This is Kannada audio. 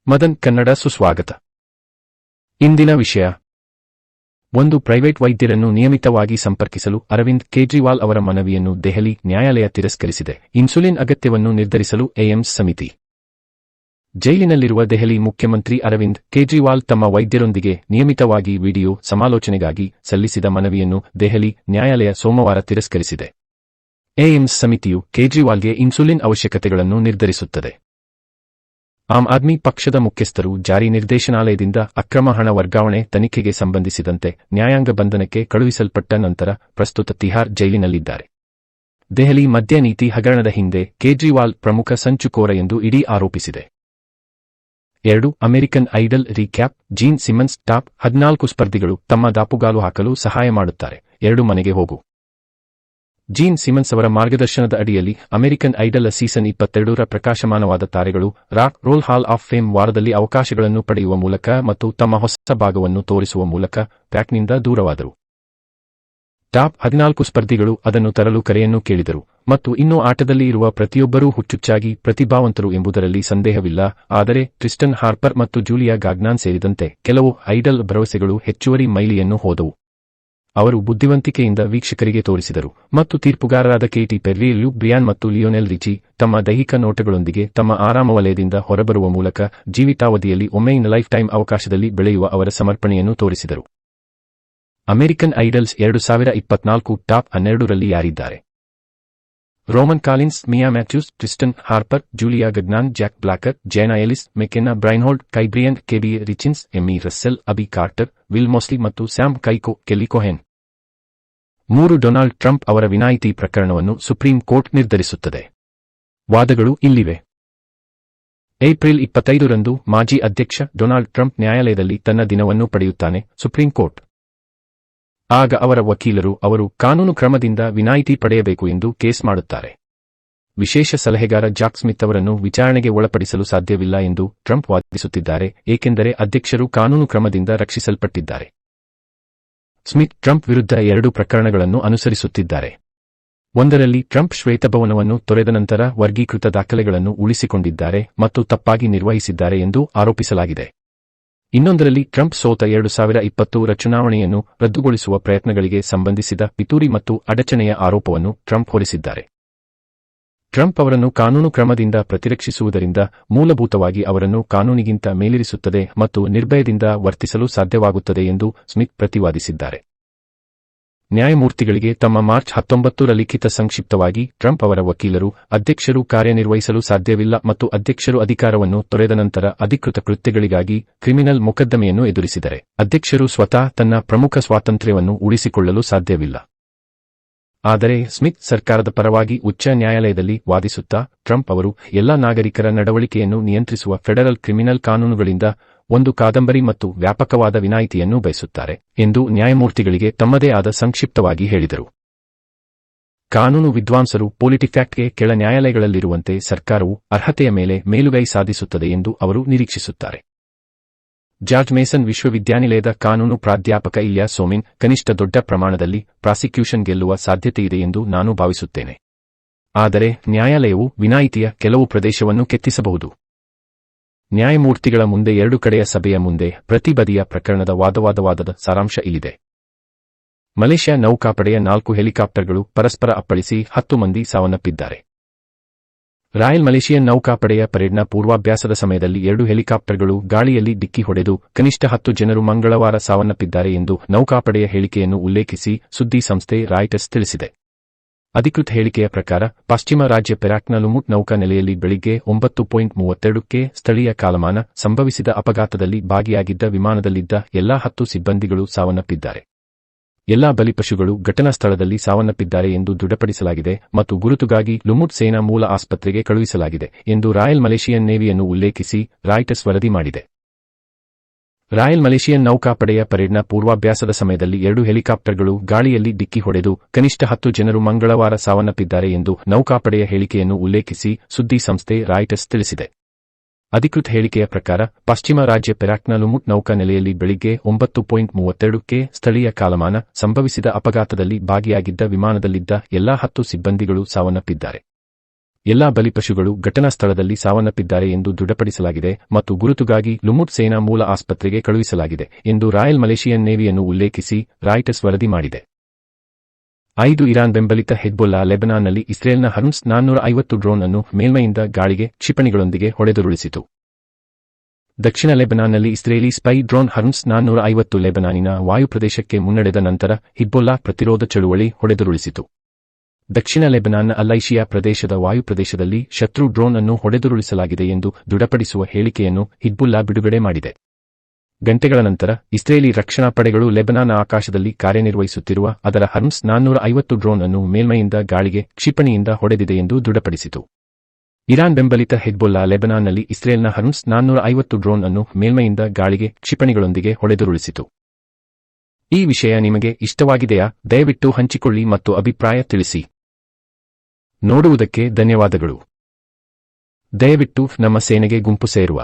ಮದನ್ ಕನ್ನಡ ಸುಸ್ವಾಗತ. ಇಂದಿನ ವಿಷಯ: ಒಂದು ಪ್ರೈವೇಟ್ ವೈದ್ಯರನ್ನು ನಿಯಮಿತವಾಗಿ ಸಂಪರ್ಕಿಸಲು ಅರವಿಂದ್ ಕೇಜ್ರಿವಾಲ್ ಅವರ ಮನವಿಯನ್ನು ದೆಹಲಿ ನ್ಯಾಯಾಲಯ ತಿರಸ್ಕರಿಸಿದೆ. ಇನ್ಸುಲಿನ್ ಅಗತ್ಯವನ್ನು ನಿರ್ಧರಿಸಲು ಏಮ್ಸ್ ಸಮಿತಿ. ಜೈಲಿನಲ್ಲಿರುವ ದೆಹಲಿ ಮುಖ್ಯಮಂತ್ರಿ ಅರವಿಂದ್ ಕೇಜ್ರಿವಾಲ್ ತಮ್ಮ ವೈದ್ಯರೊಂದಿಗೆ ನಿಯಮಿತವಾಗಿ ವಿಡಿಯೋ ಸಮಾಲೋಚನೆಗಾಗಿ ಸಲ್ಲಿಸಿದ ಮನವಿಯನ್ನು ದೆಹಲಿ ನ್ಯಾಯಾಲಯ ಸೋಮವಾರ ತಿರಸ್ಕರಿಸಿದೆ. ಏಮ್ಸ್ ಸಮಿತಿಯು ಕೇಜ್ರಿವಾಲ್ಗೆ ಇನ್ಸುಲಿನ್ ಅವಶ್ಯಕತೆಗಳನ್ನು ನಿರ್ಧರಿಸುತ್ತದೆ. ಆಮ್ ಆದ್ಮಿ ಪಕ್ಷದ ಮುಖ್ಯಸ್ಥರು ಜಾರಿ ನಿರ್ದೇಶನಾಲಯದಿಂದ ಅಕ್ರಮ ಹಣ ವರ್ಗಾವಣೆ ತನಿಖೆಗೆ ಸಂಬಂಧಿಸಿದಂತೆ ನ್ಯಾಯಾಂಗ ಬಂಧನಕ್ಕೆ ಕಳುಹಿಸಲ್ಪಟ್ಟ ನಂತರ ಪ್ರಸ್ತುತ ತಿಹಾರ್ ಜೈಲಿನಲ್ಲಿದ್ದಾರೆ. ದೆಹಲಿ ಮದ್ಯ ನೀತಿ ಹಗರಣದ ಹಿಂದೆ ಕೇಜ್ರಿವಾಲ್ ಪ್ರಮುಖ ಸಂಚುಕೋರ ಎಂದು ಇಡಿ ಆರೋಪಿಸಿದೆ. 2 American Idol recap: Gene Simmons top 14 ಸ್ಪರ್ಧಿಗಳು ತಮ್ಮ ದಾಪುಗಾಲು ಹಾಕಲು ಸಹಾಯ ಮಾಡುತ್ತಾರೆ. 2 ಮನೆಗೆ ಹೋಗು. ಜೀನ್ ಸಿಮನ್ಸ್ ಅವರ ಮಾರ್ಗದರ್ಶನದ ಅಡಿಯಲ್ಲಿ ಅಮೆರಿಕನ್ ಐಡಲ್ ಸೀಸನ್ 22ರ ಪ್ರಕಾಶಮಾನವಾದ ತಾರೆಗಳು rock roll hall of fame ವಾರದಲ್ಲಿ ಅವಕಾಶಗಳನ್ನು ಪಡೆಯುವ ಮೂಲಕ ಮತ್ತು ತಮ್ಮ ಹೊಸ ಭಾಗವನ್ನು ತೋರಿಸುವ ಮೂಲಕ ಪ್ಯಾಕ್ನಿಂದ ದೂರವಾದರು. ಟಾಪ್ 14 ಸ್ಪರ್ಧಿಗಳು ಅದನ್ನು ತರಲು ಕರೆಯನ್ನು ಕೇಳಿದರು ಮತ್ತು ಇನ್ನೂ ಆಟದಲ್ಲಿ ಇರುವ ಪ್ರತಿಯೊಬ್ಬರೂ ಹುಚ್ಚುಚ್ಚಾಗಿ ಪ್ರತಿಭಾವಂತರು ಎಂಬುದರಲ್ಲಿ ಸಂದೇಹವಿಲ್ಲ. ಆದರೆ ಟ್ರಿಸ್ಟನ್ ಹಾರ್ಪರ್ ಮತ್ತು ಜೂಲಿಯಾ ಗಾಗ್ನಾನ್ ಸೇರಿದಂತೆ ಕೆಲವು ಐಡಲ್ ಭರವಸೆಗಳು ಹೆಚ್ಚುವರಿ ಮೈಲಿಯನ್ನು ಹೋದವು. ಅವರು ಬುದ್ಧಿವಂತಿಕೆಯಿಂದ ವೀಕ್ಷಕರಿಗೆ ತೋರಿಸಿದರು ಮತ್ತು ತೀರ್ಪುಗಾರರಾದ ಕೇಟಿ ಪೆರ್ರಿ, ಲ್ಯೂಕ್ ಬ್ರಿಯಾನ್ ಮತ್ತು ಲಿಯೋನೆಲ್ ರಿಚಿ ತಮ್ಮ ದೈಹಿಕ ನೋಟಗಳೊಂದಿಗೆ ತಮ್ಮ ಆರಾಮ ವಲಯದಿಂದ ಹೊರಬರುವ ಮೂಲಕ ಜೀವಿತಾವಧಿಯಲ್ಲಿ ಒಮ್ಮೆ ಇನ್ ಲೈಫ್ ಟೈಮ್ ಅವಕಾಶದಲ್ಲಿ ಬೆಳೆಯುವ ಅವರ ಸಮರ್ಪಣೆಯನ್ನು ತೋರಿಸಿದರು. ಅಮೆರಿಕನ್ ಐಡಲ್ಸ್ 2024 ಟಾಪ್ 12ರಲ್ಲಿ ಯಾರಿದ್ದಾರೆ? Roman Collins, Mia Matthews, Tristan Harper, Julia Gagnon, Jack Blocker, Jayna Elise, McKenna Breinholt, Kai Brian, KB Richins, Emmy Russell, Abi Carter, Will Moseley ಮತ್ತು Sam Kaiko, Kelly Cohen. 3 Donald Trump ಅವರ ವಿನಾಯಿತಿ ಪ್ರಕರಣವನ್ನು ಸುಪ್ರೀಂ ಕೋರ್ಟ್ ನಿರ್ಧರಿಸುತ್ತದೆ. ವಾದಗಳು ಇಲ್ಲಿವೆ. ಏಪ್ರಿಲ್ 25ರಂದು ಮಾಜಿ ಅಧ್ಯಕ್ಷ ಡೊನಾಲ್ಡ್ ಟ್ರಂಪ್ ನ್ಯಾಯಾಲಯದಲ್ಲಿ ತನ್ನ ದಿನವನ್ನು ಪಡೆಯುತ್ತಾನೆ. ಸುಪ್ರೀಂ ಕೋರ್ಟ್ ಆಗ ಅವರ ವಕೀಲರು ಅವರು ಕಾನೂನು ಕ್ರಮದಿಂದ ವಿನಾಯಿತಿ ಪಡೆಯಬೇಕು ಎಂದು ಕೇಸ್ ಮಾಡುತ್ತಾರೆ. ವಿಶೇಷ ಸಲಹೆಗಾರ ಜಾಕ್ ಸ್ಮಿತ್ ಅವರನ್ನು ವಿಚಾರಣೆಗೆ ಒಳಪಡಿಸಲು ಸಾಧ್ಯವಿಲ್ಲ ಎಂದು ಟ್ರಂಪ್ ವಾದಿಸುತ್ತಿದ್ದಾರೆ, ಏಕೆಂದರೆ ಅಧ್ಯಕ್ಷರು ಕಾನೂನು ಕ್ರಮದಿಂದ ರಕ್ಷಿಸಲ್ಪಟ್ಟಿದ್ದಾರೆ. ಸ್ಮಿತ್ ಟ್ರಂಪ್ ವಿರುದ್ಧ 2 ಪ್ರಕರಣಗಳನ್ನು ಅನುಸರಿಸುತ್ತಿದ್ದಾರೆ. ಒಂದರಲ್ಲಿ ಟ್ರಂಪ್ ಶ್ವೇತಭವನವನ್ನು ತೊರೆದ ನಂತರ ವರ್ಗೀಕೃತ ದಾಖಲೆಗಳನ್ನು ಉಳಿಸಿಕೊಂಡಿದ್ದಾರೆ ಮತ್ತು ತಪ್ಪಾಗಿ ನಿರ್ವಹಿಸಿದ್ದಾರೆ ಎಂದು ಆರೋಪಿಸಲಾಗಿದೆ. ಇನ್ನೊಂದರಲ್ಲಿ ಟ್ರಂಪ್ ಸೋತ 2020ರ ಚುನಾವಣೆಯನ್ನು ರದ್ದುಗೊಳಿಸುವ ಪ್ರಯತ್ನಗಳಿಗೆ ಸಂಬಂಧಿಸಿದ ಪಿತೂರಿ ಮತ್ತು ಅಡಚಣೆಯ ಆರೋಪವನ್ನು ಟ್ರಂಪ್ ಹೊರಿಸಿದ್ದಾರೆ. ಟ್ರಂಪ್ ಅವರನ್ನು ಕಾನೂನು ಕ್ರಮದಿಂದ ಪ್ರತಿರಕ್ಷಿಸುವುದರಿಂದ ಮೂಲಭೂತವಾಗಿ ಅವರನ್ನು ಕಾನೂನಿಗಿಂತ ಮೇಲಿರಿಸುತ್ತದೆ ಮತ್ತು ನಿರ್ಭಯದಿಂದ ವರ್ತಿಸಲು ಸಾಧ್ಯವಾಗುತ್ತದೆ ಎಂದು ಸ್ಮಿತ್ ಪ್ರತಿವಾದಿಸಿದ್ದಾರೆ. ನ್ಯಾಯಮೂರ್ತಿಗಳಿಗೆ ತಮ್ಮ ಮಾರ್ಚ್ 19ರ ಲಿಖಿತ ಸಂಕ್ಷಿಪ್ತವಾಗಿ ಟ್ರಂಪ್ ಅವರ ವಕೀಲರು ಅಧ್ಯಕ್ಷರು ಕಾರ್ಯನಿರ್ವಹಿಸಲು ಸಾಧ್ಯವಿಲ್ಲ ಮತ್ತು ಅಧ್ಯಕ್ಷರು ಅಧಿಕಾರವನ್ನು ತೊರೆದ ನಂತರ ಅಧಿಕೃತ ಕೃತ್ಯಗಳಿಗಾಗಿ ಕ್ರಿಮಿನಲ್ ಮೊಕದ್ದಮೆಯನ್ನು ಎದುರಿಸಿದರೆ ಅಧ್ಯಕ್ಷರು ಸ್ವತಃ ತನ್ನ ಪ್ರಮುಖ ಸ್ವಾತಂತ್ರ್ಯವನ್ನು ಉಳಿಸಿಕೊಳ್ಳಲು ಸಾಧ್ಯವಿಲ್ಲ. ಆದರೆ ಸ್ಮಿತ್ ಸರ್ಕಾರದ ಪರವಾಗಿ ಉಚ್ಚ ನ್ಯಾಯಾಲಯದಲ್ಲಿ ವಾದಿಸುತ್ತಾ ಟ್ರಂಪ್ ಅವರು ಎಲ್ಲಾ ನಾಗರಿಕರ ನಡವಳಿಕೆಯನ್ನು ನಿಯಂತ್ರಿಸುವ ಫೆಡರಲ್ ಕ್ರಿಮಿನಲ್ ಕಾನೂನುಗಳಿಂದ ಒಂದು ಕಾದಂಬರಿ ಮತ್ತು ವ್ಯಾಪಕವಾದ ವಿನಾಯಿತಿಯನ್ನು ಬಯಸುತ್ತಾರೆ ಎಂದು ನ್ಯಾಯಮೂರ್ತಿಗಳಿಗೆ ತಮ್ಮದೇ ಆದ ಸಂಕ್ಷಿಪ್ತವಾಗಿ ಹೇಳಿದರು. ಕಾನೂನು ವಿದ್ವಾಂಸರು ಪೊಲಿಟಿಫ್ಯಾಕ್ಟ್ಗೆ ಕೆಳ ನ್ಯಾಯಾಲಯಗಳಲ್ಲಿರುವಂತೆ ಸರ್ಕಾರವು ಅರ್ಹತೆಯ ಮೇಲೆ ಮೇಲುಗೈ ಸಾಧಿಸುತ್ತದೆ ಎಂದು ಅವರು ನಿರೀಕ್ಷಿಸುತ್ತಾರೆ. ಜಾರ್ಜ್ ಮೇಸನ್ ವಿಶ್ವವಿದ್ಯಾನಿಲಯದ ಕಾನೂನು ಪ್ರಾಧ್ಯಾಪಕ ಇಲ್ಯಾ ಸೋಮಿನ್, ಕನಿಷ್ಠ ದೊಡ್ಡ ಪ್ರಮಾಣದಲ್ಲಿ ಪ್ರಾಸಿಕ್ಯೂಷನ್ ಗೆಲ್ಲುವ ಸಾಧ್ಯತೆಯಿದೆ ಎಂದು ನಾನು ಭಾವಿಸುತ್ತೇನೆ. ಆದರೆ ನ್ಯಾಯಾಲಯವು ವಿನಾಯಿತಿಯ ಕೆಲವು ಪ್ರದೇಶವನ್ನು ಕೆತ್ತಿಸಬಹುದು. ನ್ಯಾಯಮೂರ್ತಿಗಳ ಮುಂದೆ 2 ಕಡೆಯ ಸಭೆಯ ಮುಂದೆ ಪ್ರತಿ ಬದಿಯ ಪ್ರಕರಣದ ವಾದದ ಸಾರಾಂಶ ಇಲ್ಲಿದೆ. ಮಲೇಷ್ಯಾ ನೌಕಾಪಡೆಯ 4 ಹೆಲಿಕಾಪ್ಟರ್ಗಳು ಪರಸ್ಪರ ಅಪ್ಪಳಿಸಿ 10 ಮಂದಿ ಸಾವನ್ನಪ್ಪಿದ್ದಾರೆ. ರಾಯಲ್ ಮಲೇಷಿಯನ್ ನೌಕಾಪಡೆಯ ಪರೇಡ್ನ ಪೂರ್ವಾಭ್ಯಾಸದ ಸಮಯದಲ್ಲಿ 2 ಹೆಲಿಕಾಪ್ಟರ್ಗಳು ಗಾಳಿಯಲ್ಲಿ ಡಿಕ್ಕಿ ಹೊಡೆದು ಕನಿಷ್ಠ 10 ಜನರು ಮಂಗಳವಾರ ಸಾವನ್ನಪ್ಪಿದ್ದಾರೆ ಎಂದು ನೌಕಾಪಡೆಯ ಹೇಳಿಕೆಯನ್ನು ಉಲ್ಲೇಖಿಸಿ ಸುದ್ದಿ ಸಂಸ್ಥೆ ರಾಯ್ಟರ್ಸ್ ತಿಳಿಸಿದೆ. ಅಧಿಕೃತ ಹೇಳಿಕೆಯ ಪ್ರಕಾರ ಪಶ್ಚಿಮ ರಾಜ್ಯ ಪೆರಾಕ್ನ ಲುಮುಟ್ ನೌಕಾ ನೆಲೆಯಲ್ಲಿ ಬೆಳಿಗ್ಗೆ 9:32ಕ್ಕೆ ಸ್ಥಳೀಯ ಕಾಲಮಾನ ಸಂಭವಿಸಿದ ಅಪಘಾತದಲ್ಲಿ ಭಾಗಿಯಾಗಿದ್ದ ವಿಮಾನದಲ್ಲಿದ್ದ ಎಲ್ಲಾ 10 ಸಿಬ್ಬಂದಿಗಳು ಸಾವನ್ನಪ್ಪಿದ್ದಾರೆ. ಎಲ್ಲಾ ಬಲಿಪಶುಗಳು ಘಟನಾ ಸ್ಥಳದಲ್ಲಿ ಸಾವನ್ನಪ್ಪಿದ್ದಾರೆ ಎಂದು ದೃಢಪಡಿಸಲಾಗಿದೆ ಮತ್ತು ಗುರುತುಗಾಗಿ ಲುಮುಟ್ ಸೇನಾ ಮೂಲ ಆಸ್ಪತ್ರೆಗೆ ಕಳುಹಿಸಲಾಗಿದೆ ಎಂದು ರಾಯಲ್ ಮಲೇಷಿಯನ್ ನೇವಿಯನ್ನು ಉಲ್ಲೇಖಿಸಿ ರಾಯ್ಟರ್ಸ್ ವರದಿ ಮಾಡಿದೆ. ರಾಯಲ್ ಮಲೇಷಿಯನ್ ನೌಕಾಪಡೆಯ ಪರೇಡ್ನ ಪೂರ್ವಾಭ್ಯಾಸದ ಸಮಯದಲ್ಲಿ 2 ಹೆಲಿಕಾಪ್ಟರ್ಗಳು ಗಾಳಿಯಲ್ಲಿ ಡಿಕ್ಕಿ ಹೊಡೆದು ಕನಿಷ್ಠ 10 ಜನರು ಮಂಗಳವಾರ ಸಾವನ್ನಪ್ಪಿದ್ದಾರೆ ಎಂದು ನೌಕಾಪಡೆಯ ಹೇಳಿಕೆಯನ್ನು ಉಲ್ಲೇಖಿಸಿ ಸುದ್ದಿ ಸಂಸ್ಥೆ ರಾಯ್ಟರ್ಸ್ ತಿಳಿಸಿದೆ. ಅಧಿಕೃತ ಹೇಳಿಕೆಯ ಪ್ರಕಾರ ಪಶ್ಚಿಮ ರಾಜ್ಯ ಪೆರಾಕ್ನ ಲುಮುಟ್ ನೌಕಾ ನೆಲೆಯಲ್ಲಿ ಬೆಳಿಗ್ಗೆ 9:32ಕ್ಕೆ ಸ್ಥಳೀಯ ಕಾಲಮಾನ ಸಂಭವಿಸಿದ ಅಪಘಾತದಲ್ಲಿ ಭಾಗಿಯಾಗಿದ್ದ ವಿಮಾನದಲ್ಲಿದ್ದ ಎಲ್ಲಾ 10 ಸಿಬ್ಬಂದಿಗಳು ಸಾವನ್ನಪ್ಪಿದ್ದಾರೆ. ಎಲ್ಲಾ ಬಲಿಪಶುಗಳು ಘಟನಾ ಸ್ಥಳದಲ್ಲಿ ಸಾವನ್ನಪ್ಪಿದ್ದಾರೆ ಎಂದು ದೃಢಪಡಿಸಲಾಗಿದೆ ಮತ್ತು ಗುರುತುಗಾಗಿ ಲುಮುಟ್ ಸೇನಾ ಮೂಲ ಆಸ್ಪತ್ರೆಗೆ ಕಳುಹಿಸಲಾಗಿದೆ ಎಂದು ರಾಯಲ್ ಮಲೇಷಿಯನ್ ನೇವಿಯನ್ನು ಉಲ್ಲೇಖಿಸಿ ರಾಯ್ಟರ್ಸ್ ವರದಿ ಮಾಡಿದೆ. 5 ಇರಾನ್ ಬೆಂಬಲಿತ ಹೆಜ್ಬೊಲ್ಲಾ ಲೆಬನಾನ್ನಲ್ಲಿ ಇಸ್ರೇಲ್ನ ಹರ್ಮ್ಸ್ 450 ಡ್ರೋನ್ ಅನ್ನು ಮೇಲ್ಮೈಯಿಂದ ಗಾಳಿಗೆ ಕ್ಷಿಪಣಿಗಳೊಂದಿಗೆ ಹೊಡೆದುರುಳಿಸಿತು. ದಕ್ಷಿಣ ಲೆಬನಾನ್ನಲ್ಲಿ ಇಸ್ರೇಲಿ ಸ್ಪೈ ಡ್ರೋನ್ ಹರ್ಮ್ಸ್ 450 ಲೆಬನಾನಿನ ವಾಯುಪ್ರದೇಶಕ್ಕೆ ಮುನ್ನಡೆದ ನಂತರ ಹಿಜ್ಬೊಲ್ಲಾ ಪ್ರತಿರೋಧ ಚಳುವಳಿ ಹೊಡೆದುರುಳಿಸಿತು. ದಕ್ಷಿಣ ಲೆಬನಾನ್ನ ಅಲ್ಲೈಷಿಯಾ ಪ್ರದೇಶದ ವಾಯುಪ್ರದೇಶದಲ್ಲಿ ಶತ್ರು ಡ್ರೋನ್ ಅನ್ನು ಹೊಡೆದುರುಳಿಸಲಾಗಿದೆ ಎಂದು ದೃಢಪಡಿಸುವ ಹೇಳಿಕೆಯನ್ನು ಹಿಜ್ಬುಲ್ಲಾ ಬಿಡುಗಡೆ ಮಾಡಿದೆ. ಗಂಟೆಗಳ ನಂತರ ಇಸ್ರೇಲಿ ರಕ್ಷಣಾ ಪಡೆಗಳು ಲೆಬನಾನ್ ಆಕಾಶದಲ್ಲಿ ಕಾರ್ಯನಿರ್ವಹಿಸುತ್ತಿರುವ ಅದರ ಹರ್ಮ್ಸ್ 450 ಡ್ರೋನ್ ಅನ್ನು ಮೇಲ್ಮೈಯಿಂದ ಗಾಳಿಗೆ ಕ್ಷಿಪಣಿಯಿಂದ ಹೊಡೆದಿದೆ ಎಂದು ದೃಢಪಡಿಸಿತು. ಇರಾನ್ ಬೆಂಬಲಿತ ಹೆಜ್ಬೊಲ್ಲಾ ಲೆಬನಾನ್ನಲ್ಲಿ ಇಸ್ರೇಲ್ನ ಹರ್ಮ್ಸ್ 450 ಡ್ರೋನ್ ಅನ್ನು ಮೇಲ್ಮೈಯಿಂದ ಗಾಳಿಗೆ ಕ್ಷಿಪಣಿಗಳೊಂದಿಗೆ ಹೊಡೆದುರುಳಿಸಿತು. ಈ ವಿಷಯ ನಿಮಗೆ ಇಷ್ಟವಾಗಿದೆಯಾ? ದಯವಿಟ್ಟು ಹಂಚಿಕೊಳ್ಳಿ ಮತ್ತು ಅಭಿಪ್ರಾಯ ತಿಳಿಸಿ. ನೋಡುವುದಕ್ಕೆ ಧನ್ಯವಾದಗಳು. ದಯವಿಟ್ಟು ನಮ್ಮ ಸೇನೆಗೆ ಗುಂಪು ಸೇರುವ